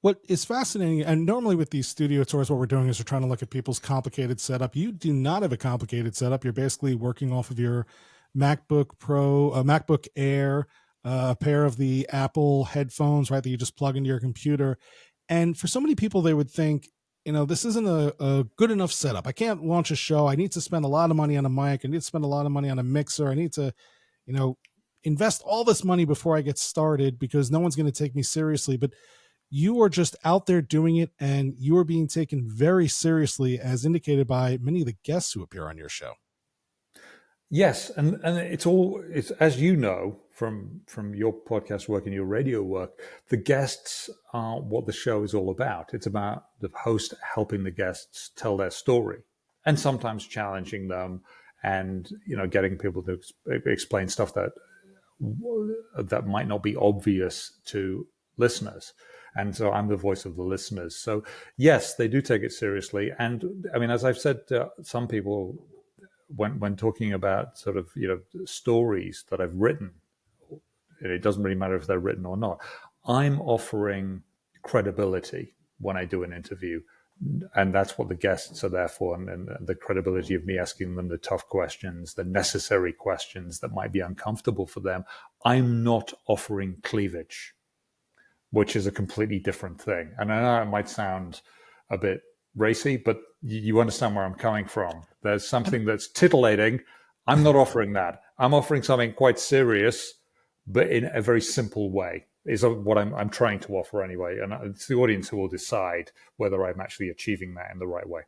What is fascinating, and normally with these studio tours, what we're doing is we're trying to look at people's complicated setup. You do not have a complicated setup. You're basically working off of your MacBook Pro, MacBook Air, a pair of the Apple headphones, right, that you just plug into your computer. And for so many people, they would think, this isn't a good enough setup. I can't launch a show. I need to spend a lot of money on a mic. I need to spend a lot of money on a mixer. I need to, you know, invest all this money before I get started because no one's going to take me seriously. But you are just out there doing it and you are being taken very seriously, as indicated by many of the guests who appear on your show. Yes, and it's as you know from your podcast work and your radio work, the guests are what the show is all about. It's about the host helping the guests tell their story, and sometimes challenging them, and getting people to explain stuff that might not be obvious to listeners. And so I'm the voice of the listeners. So yes, they do take it seriously, and I mean, as I've said to some people, when talking about sort of stories that I've written, it doesn't really matter if they're written or not. I'm offering credibility when I do an interview, and that's what the guests are there for, and the credibility of me asking them the tough questions, the necessary questions that might be uncomfortable for them. I'm not offering cleavage, which is a completely different thing. And I know it might sound a bit racy, but you understand where I'm coming from. There's something that's titillating. I'm not offering that. I'm offering something quite serious, but in a very simple way, is what I'm trying to offer anyway. And it's the audience who will decide whether I'm actually achieving that in the right way.